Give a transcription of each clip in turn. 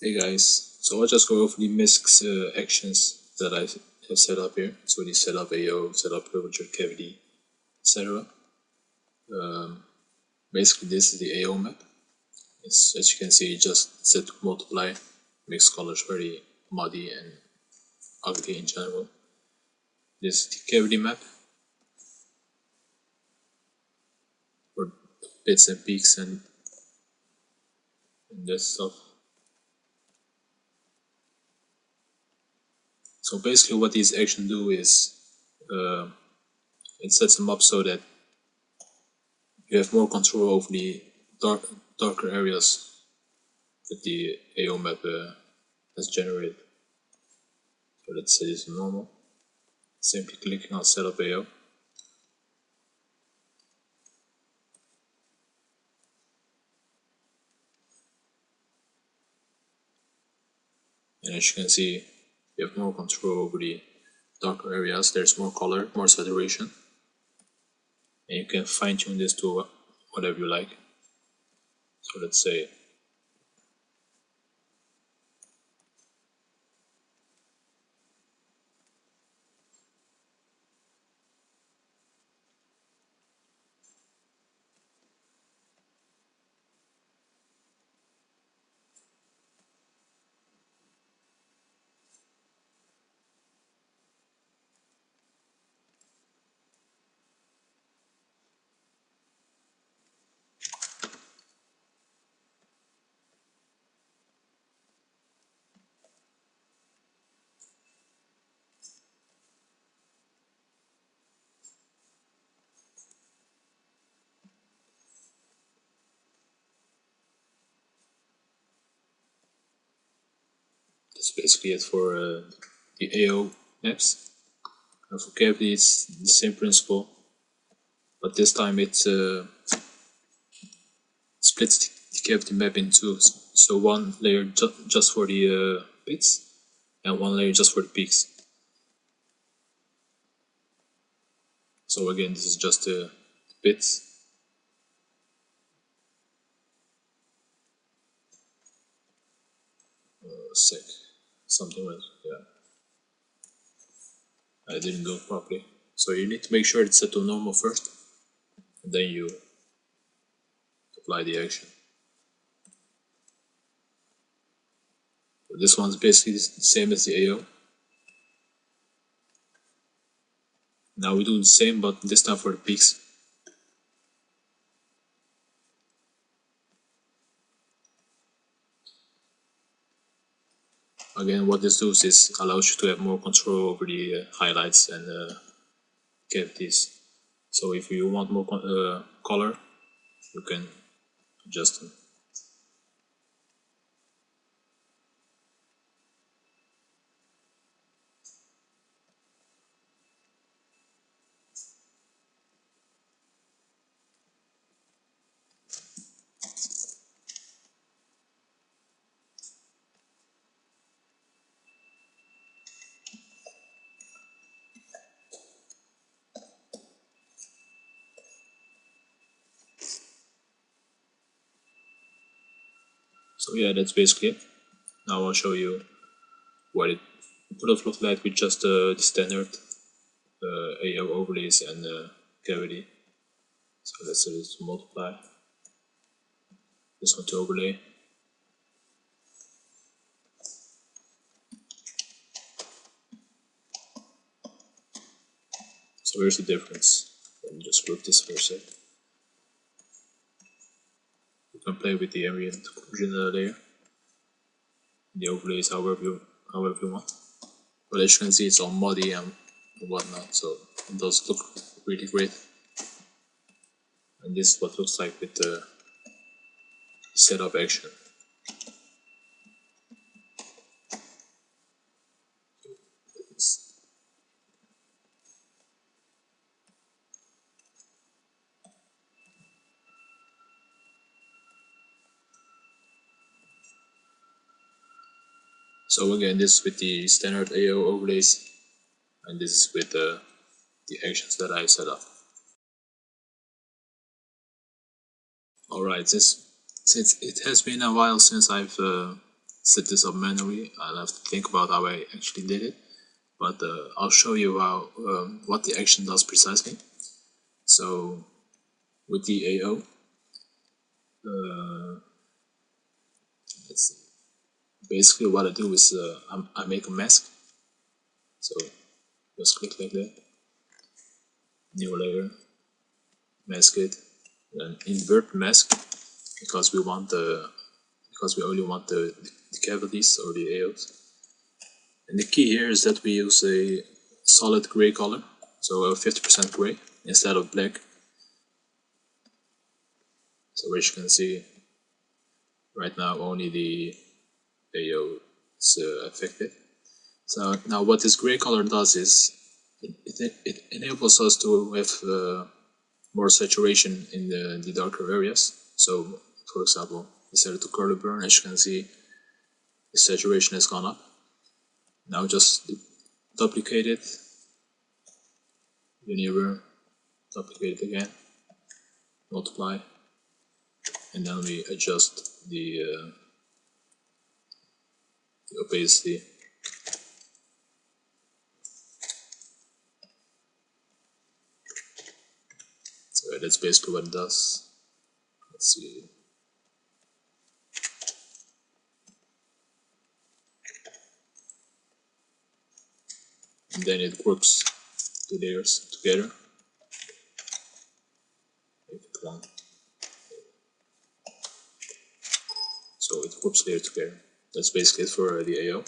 Hey guys, so I'll just go over the Misc's actions that I have set up here. So the setup AO, setup curvature cavity, etc. Basically this is the AO map. As you can see, just set to multiply, makes colors very muddy and ugly in general. This is the cavity map for bits and peaks and that stuff. So basically what these actions do is it sets them up so that you have more control over the darker areas that the AO map has generated. So let's say this is normal. Simply clicking on setup AO. And as you can see, you have more control over the darker areas. There's more color, more saturation. And you can fine tune this to whatever you like. So let's say that's basically it for the AO maps. And for cavity it's the same principle, but this time it splits the cavity map in two. So one layer just for the bits and one layer just for the peaks. So again, this is just the bits. Sec. Something like yeah. I didn't do it properly. So you need to make sure it's set to normal first, and then you apply the action. So this one's basically the same as the AO. Now we do the same, but this time for the peaks. Again, what this does is allows you to have more control over the highlights and cavities. So if you want more color, you can adjust them. So yeah, that's basically it. Now I'll show you what it would have looked like with just the standard AO overlays and cavity. So let's set this to multiply, this one to overlay. So here's the difference. Let me just group this for a sec. You can play with the ambient occlusion layer, the overlays however you want. But as you can see, it's all muddy and whatnot, so it does look really great. And this is what it looks like with the setup action. So again, this is with the standard AO overlays, and this is with the actions that I set up. Alright, since it has been a while since I've set this up manually. I'll have to think about how I actually did it, but I'll show you how what the action does precisely. So with the AO, let's see. Basically what I do is I make a mask. So just click like that, new layer, mask it, then invert the mask because we only want the cavities or the AOs. And the key here is that we use a solid gray color, so 50% gray instead of black. So as you can see, right now only the AO is affected. So now what this gray color does is it enables us to have more saturation in the darker areas. So for example, instead of the color burn, as you can see, the saturation has gone up. Now just duplicate it, linear burn, duplicate it again, multiply, and then we adjust the opacity. So that's basically what it does. Let's see. And then it groups the layers together. So it groups layers together. That's basically it for the AO.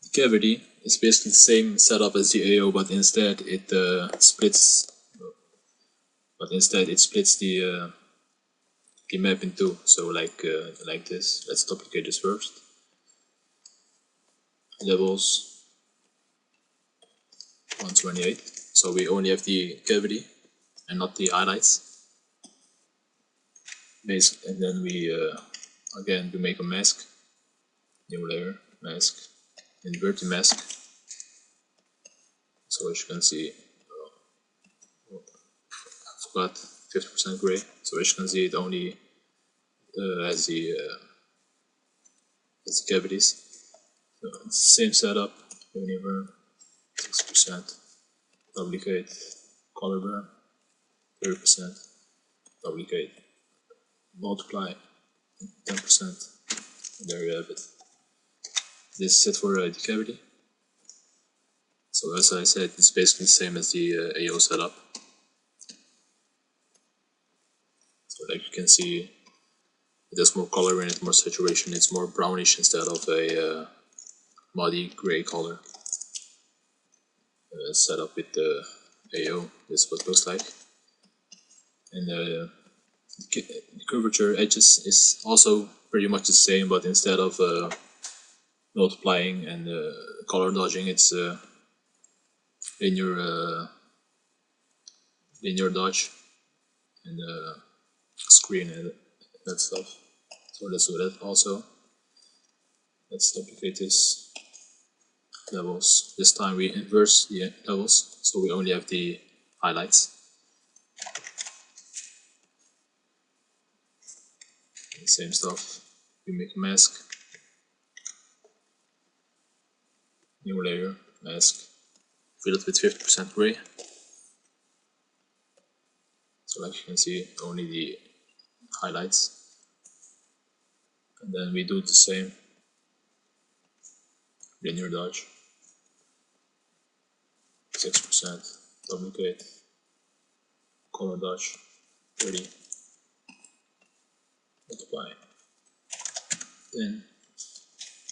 The cavity is basically the same setup as the AO, but instead it splits. But instead it splits the map in two. So like this. Let's duplicate this first. Levels 128. So we only have the cavity and not the highlights. And then we again we make a mask, new layer, mask, invert the mask. So as you can see, I forgot 50% gray. So as you can see, it only has the cavities. So it's the same setup. Linear burn, 6%. Duplicate, color burn, 30%. Duplicate, multiply, 10%. There you have it. This is it for the cavity. So as I said, it's basically the same as the AO setup. So like you can see, it has more color in it, more saturation. It's more brownish instead of a muddy gray color. Set up with the AO, this is what it looks like. And the curvature edges is also pretty much the same, but instead of multiplying and color dodging, it's linear dodge and screen and that stuff. So let's do that also. Let's duplicate this. Levels. This time we inverse the levels, so we only have the highlights. And same stuff. We make a mask, new layer, mask, fill it with 50% gray. So like you can see, only the highlights. And then we do the same. Linear dodge, 6%, duplicate, color dodge, 30, multiply, then,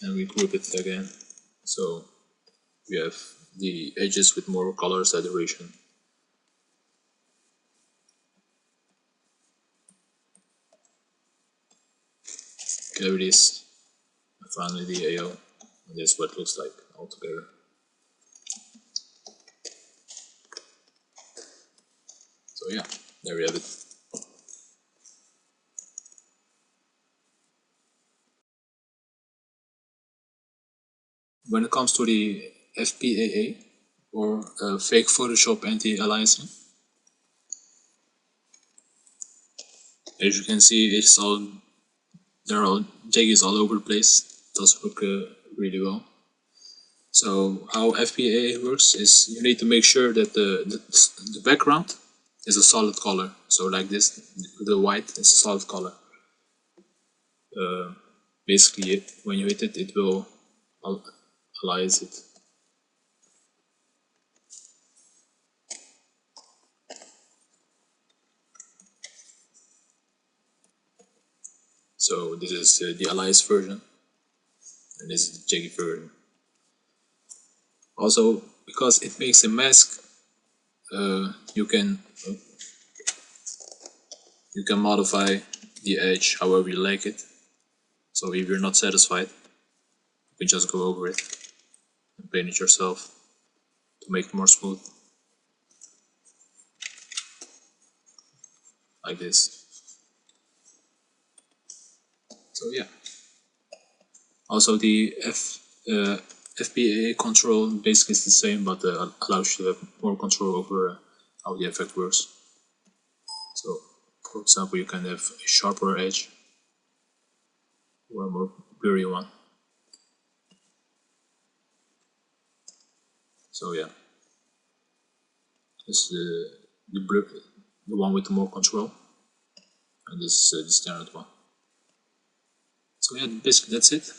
and we group it again. So we have the edges with more color saturation. Cavities, and finally the AO, and this is what it looks like altogether. So yeah, there we have it. When it comes to the FPAA, or fake Photoshop anti-aliasing, as you can see, it's all There are jaggies all over the place. It does work really well. So how FPA works is you need to make sure that the background is a solid color. So like this, the white is a solid color. Basically, when you hit it, it will alias it. So this is the alias version, and this is the jaggy version. Also, because it makes a mask, you can modify the edge however you like it. So if you're not satisfied, you can just go over it and paint it yourself to make it more smooth, like this. So yeah. Also the FPA control basically is the same, but allows you to have more control over how the effect works. So, for example, you can have a sharper edge or a more blurry one. So yeah, this is the one with more control, and this is the standard one. So yeah, basically that's it.